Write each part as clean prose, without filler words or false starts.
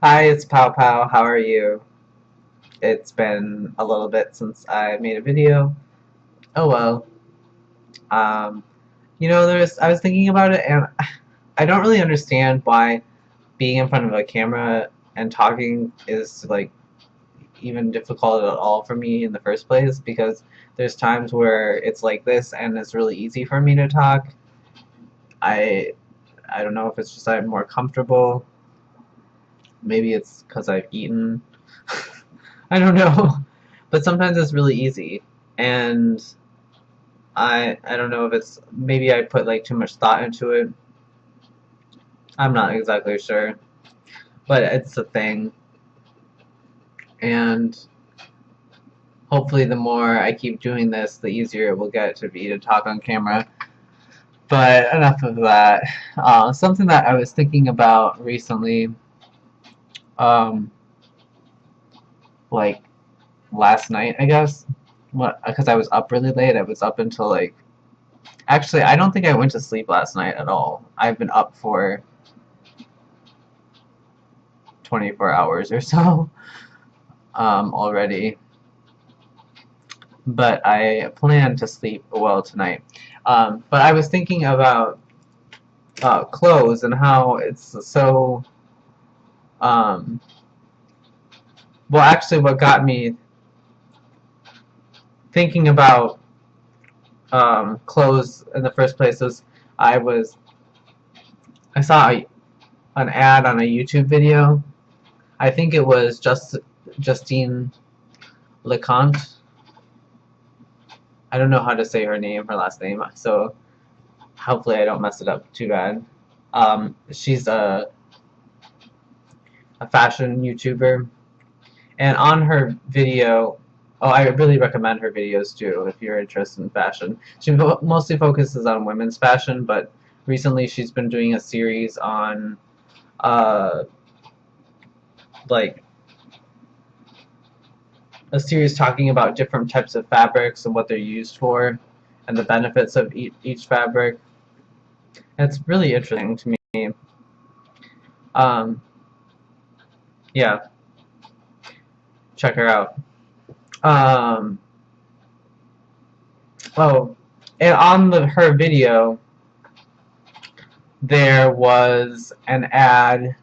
Hi, it's Pow Pow. How are you? It's been a little bit since I made a video. Oh well. Um, I was thinking about it, and I don't really understand why being in front of a camera and talking is like even difficult at all for me in the first place, because there's times where it's like this and it's really easy for me to talk. I I don't know if it's just I'm more comfortable. Maybe it's because I've eaten. I don't know. But sometimes it's really easy. And I don't know if it's maybe I put like too much thought into it. I'm not exactly sure. But it's a thing. And hopefully the more I keep doing this, the easier it will get to be to talk on camera. But enough of that. Something that I was thinking about recently, um, like last night, I guess. What? Because I was up really late. I was up until like. Actually, I don't think I went to sleep last night at all. I've been up for 24 hours or so already. But I plan to sleep well tonight. But I was thinking about clothes and how it's so. Um, well, actually, what got me thinking about clothes in the first place was I was I saw an ad on a YouTube video. I think it was Justine LeConte. I don't know how to say her last name, so hopefully I don't mess it up too bad. She's a fashion YouTuber, and on her video, oh, I really recommend her videos too if you're interested in fashion. She mostly focuses on women's fashion, but recently she's been doing a series on uh, like a series talking about different types of fabrics and what they're used for, and the benefits of each fabric. And it's really interesting to me. Um, yeah, check her out. Um, oh, and on her video, there was an ad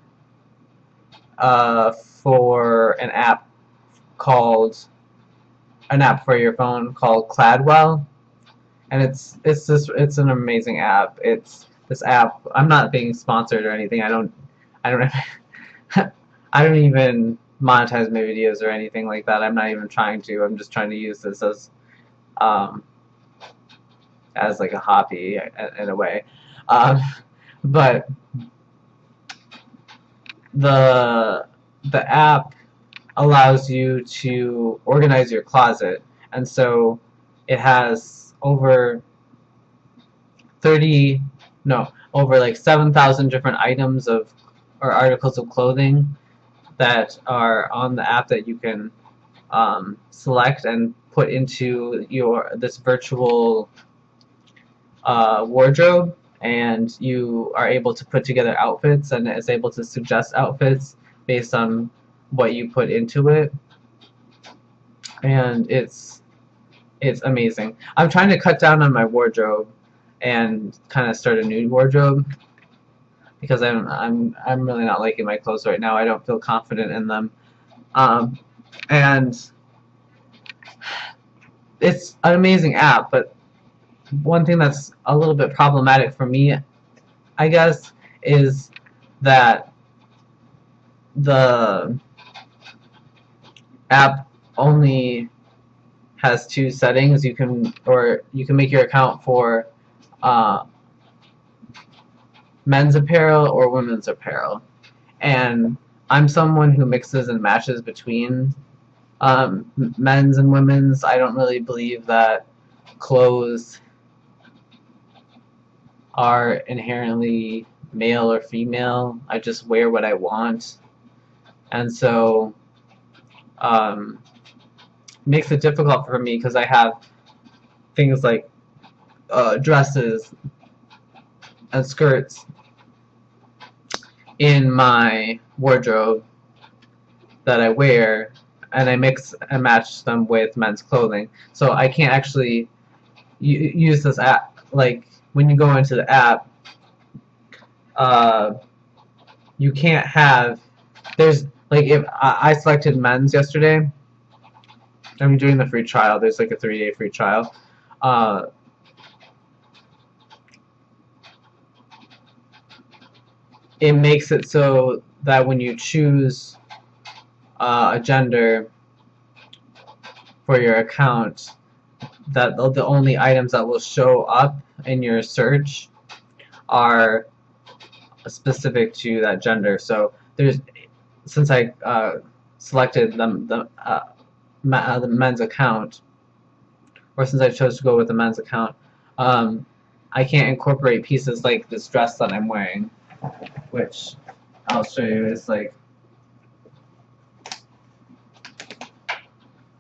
for called an app for your phone called Cladwell, and it's an amazing app. It's this app. I'm not being sponsored or anything. I don't I don't even monetize my videos or anything like that. I'm not even trying to. I'm just trying to use this um, as like a hobby in a way. Um, but the the app allows you to organize your closet, and so it has over 30 no over like 7,000 different items of or articles of clothing that are on the app that you can select and put into your this virtual wardrobe, and you are able to put together outfits, and it's able to suggest outfits based on what you put into it, and it's amazing. I'm trying to cut down on my wardrobe and kind of start a new wardrobe because I'm really not liking my clothes right now. I don't feel confident in them, um, and it's an amazing app. But one thing that's a little bit problematic for me, I guess, is that the app only has two settings. You can make your account for uh, men's apparel or women's apparel, and I'm someone who mixes and matches between men's and women's. I don't really believe that clothes are inherently male or female. I just wear what I want, and so um, makes it difficult for me because I have things like dresses and skirts in my wardrobe, that I wear, and I mix and match them with men's clothing. So I can't actually use this app. Like when you go into the app, uh, you can't have. There's like if I selected men's yesterday. I'm doing the free trial. There's like a 3-day free trial. Uh, it makes it so that when you choose a gender for your account, that the only items that will show up in your search are specific to that gender. So there's, since I selected the men's account, or since I chose to go with the men's account, I can't incorporate pieces like this dress that I'm wearing, which I'll show you is like,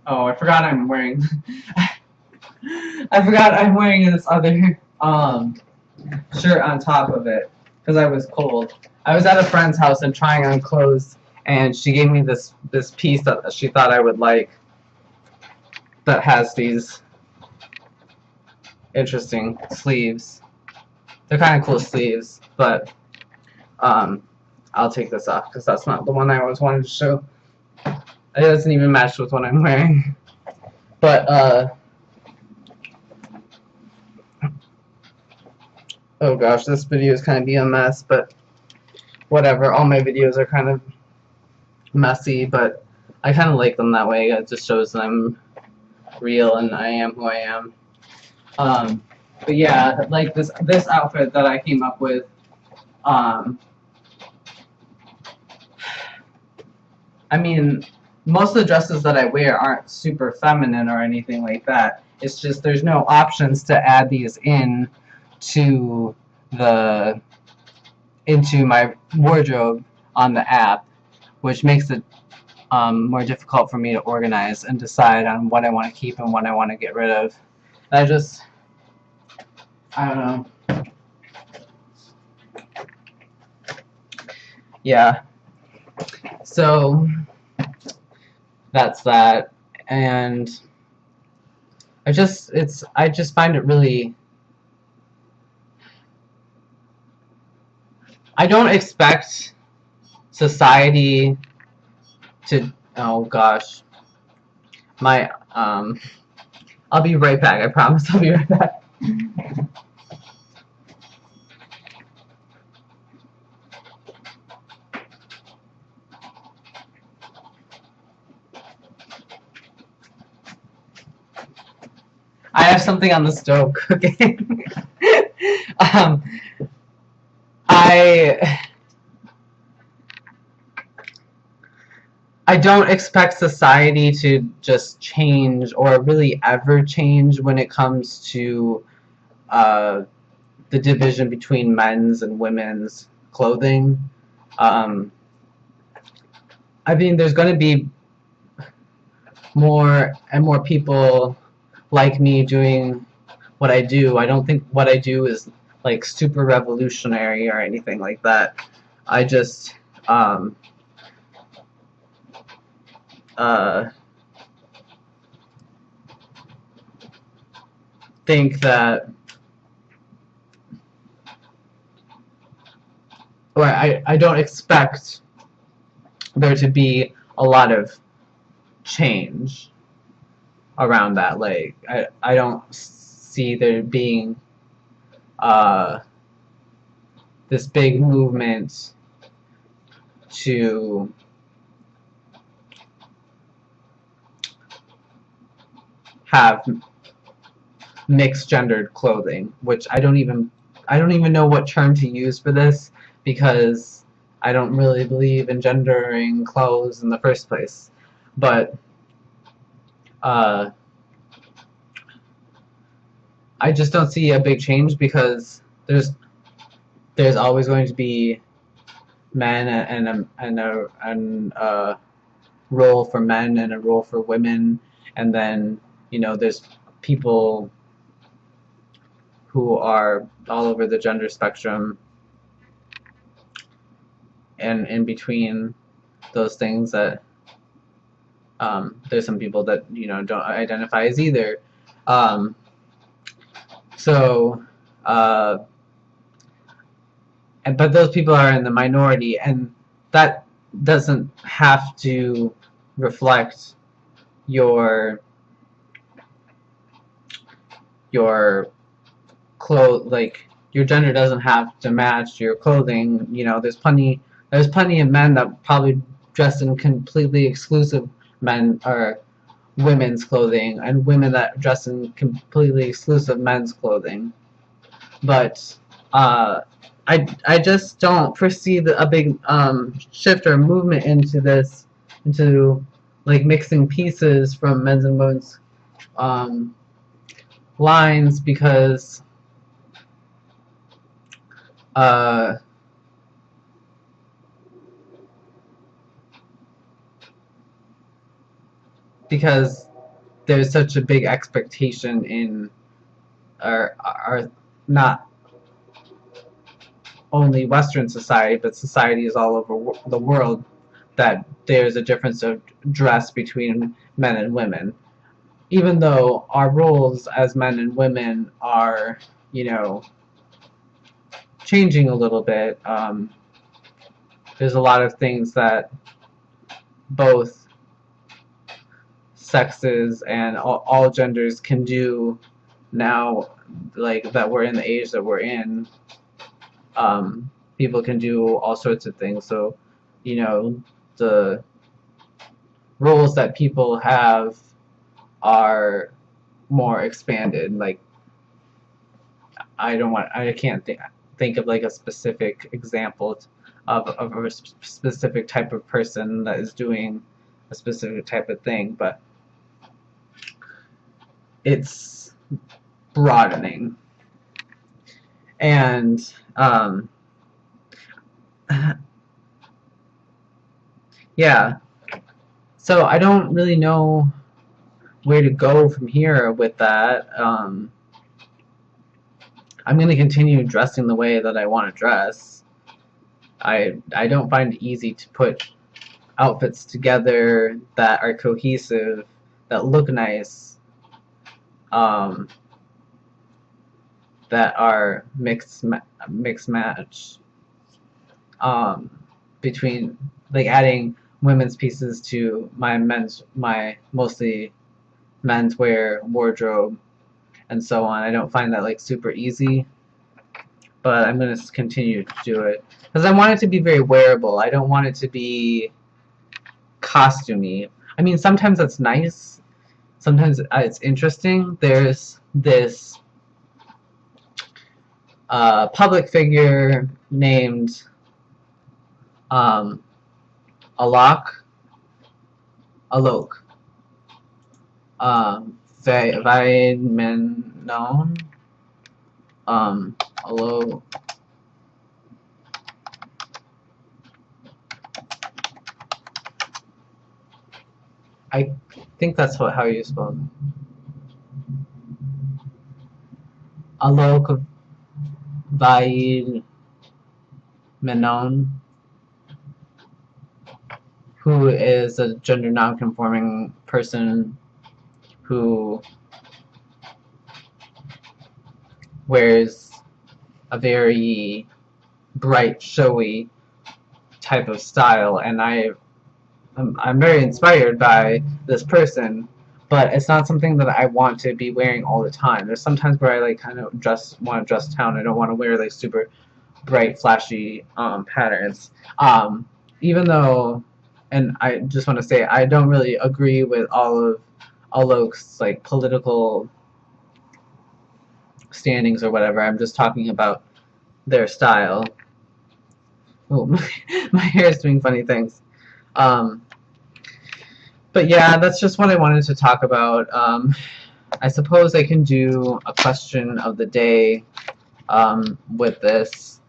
oh, I forgot I'm wearing, I forgot I'm wearing this other shirt on top of it because I was cold. I was at a friend's house and trying on clothes, and she gave me this piece that she thought I would like that has these interesting sleeves. They're kind of cool sleeves, but I'll take this off because that's not the one I always wanted to show. It doesn't even match with what I'm wearing. But oh gosh, this video is kind of be a mess, but whatever. All my videos are kind of messy, but I kind of like them that way. It just shows that I'm real and I am who I am. But yeah, like this outfit that I came up with, I mean, most of the dresses that I wear aren't super feminine or anything like that. It's just there's no options to add these in to into my wardrobe on the app, which makes it more difficult for me to organize and decide on what I want to keep and what I want to get rid of. I don't know. Yeah. So that's that, and I just find it really. I don't expect society to. Oh gosh, my I'll be right back. I promise. I'll be right back. I have something on the stove cooking. I don't expect society to just change or really ever change when it comes to the division between men's and women's clothing. I mean, there's going to be more and more people like me doing what I do. I don't think what I do is like super revolutionary or anything like that. I just think that, or I don't expect there to be a lot of change around that. Like I don't see there being this big movement to have mixed gendered clothing, which I don't even know what term to use for this because I don't really believe in gendering clothes in the first place. But I just don't see a big change because there's always going to be men and a role for men and a role for women, and then there's people who are all over the gender spectrum and in between those things that There's some people that, you know, don't identify as either. Um, so, but those people are in the minority, and that doesn't have to reflect your like your gender doesn't have to match your clothing. You know, there's plenty of men that probably dress in completely exclusive men or women's clothing, and women that dress in completely exclusive men's clothing. But I just don't foresee a big shift or movement into like mixing pieces from men's and women's um, lines, because uh, because there's such a big expectation in our not only Western society, but societies all over the world, that there's a difference of dress between men and women. Even though our roles as men and women are, you know, changing a little bit, there's a lot of things that both sexes and all genders can do now, like that we're in the age that we're in. People can do all sorts of things. So, you know, the roles that people have are more expanded. Like, I can't think of like a specific example of a specific type of person that is doing a specific type of thing, but it's broadening. And yeah, so I don't really know where to go from here with that. I'm going to continue dressing the way that I want to dress. I don't find it easy to put outfits together that are cohesive, that look nice, that are mixed match, between like adding women's pieces to my mostly menswear wardrobe and so on. I don't find that like super easy, but I'm going to continue to do it because I want it to be very wearable. I don't want it to be costumey. I mean, sometimes that's nice. Sometimes it's interesting. There's this public figure named Alok, Vaidmenon, Alok. I think that's how you spell it. Alok Vaidmenon, who is a gender non-conforming person who wears a very bright, showy type of style, and I'm very inspired by this person, but it's not something that I want to be wearing all the time. There's sometimes where I like kind of want to dress down. I don't want to wear like super bright, flashy patterns. Even though, and I just want to say, I don't really agree with all of Alok's like political standings or whatever. I'm just talking about their style. Oh, my hair is doing funny things. But yeah, that's just what I wanted to talk about. I suppose I can do a question of the day with this.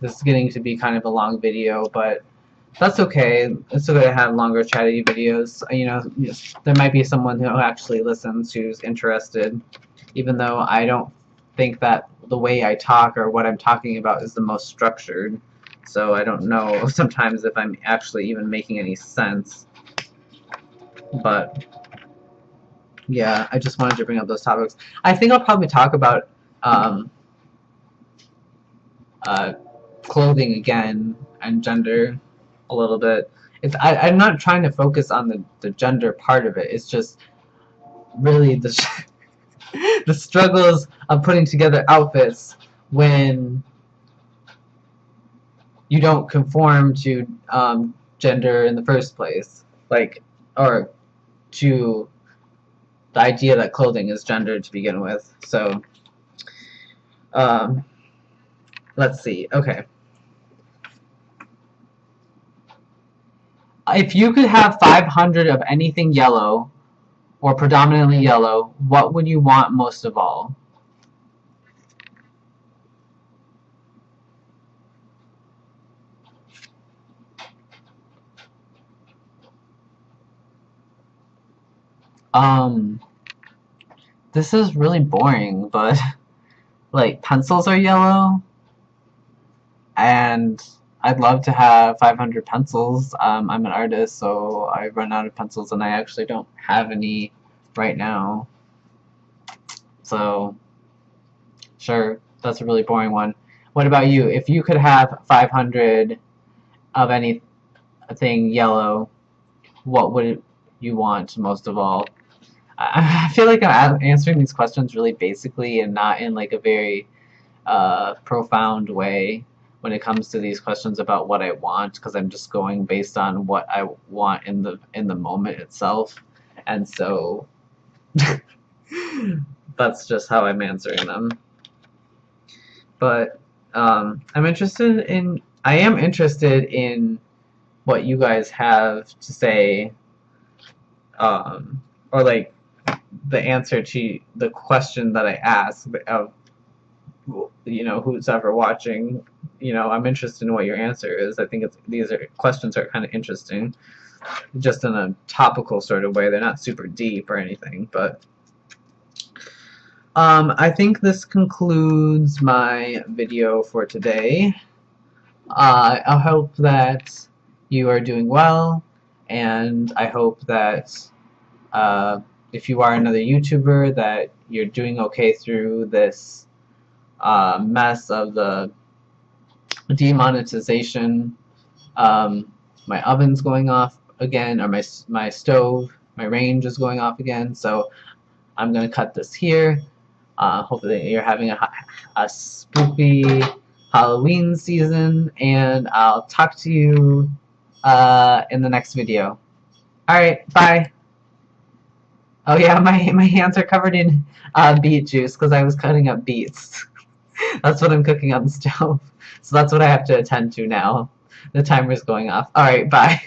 This is getting to be kind of a long video, but that's okay. It's okay to have longer chatty videos. You know, there might be someone who actually listens who's interested, even though I don't think that the way I talk or what I'm talking about is the most structured. So I don't know sometimes if I'm actually even making any sense. But yeah, I just wanted to bring up those topics. I think I'll probably talk about clothing again and gender a little bit. I'm not trying to focus on the gender part of it. It's just really the struggles of putting together outfits when you don't conform to gender in the first place, like, or to the idea that clothing is gendered to begin with. So, let's see. Okay. If you could have 500 of anything yellow, or predominantly yellow, what would you want most of all? Um, this is really boring, but like pencils are yellow, and I'd love to have 500 pencils. I'm an artist, so I run out of pencils, and I actually don't have any right now. So, sure, that's a really boring one. What about you? If you could have 500 of anything yellow, what would you want most of all? I feel like I'm answering these questions really basically and not in like a very profound way when it comes to these questions about what I want, because I'm just going based on what I want in the moment itself, and so that's just how I'm answering them. But I am interested in what you guys have to say, or like the answer to the question that I asked of, who's ever watching. I'm interested in what your answer is. I think these questions are kind of interesting, just in a topical sort of way. They're not super deep or anything, but I think this concludes my video for today. I hope that you are doing well, and I hope that if you are another YouTuber, that you're doing okay through this mess of the demonetization. My oven's going off again, or my stove, my range is going off again, so I'm going to cut this here. Hopefully you're having a spooky Halloween season, and I'll talk to you in the next video. Alright, bye! Oh yeah, my hands are covered in beet juice because I was cutting up beets. That's what I'm cooking on the stove. So that's what I have to attend to now. The timer's going off. Alright, bye.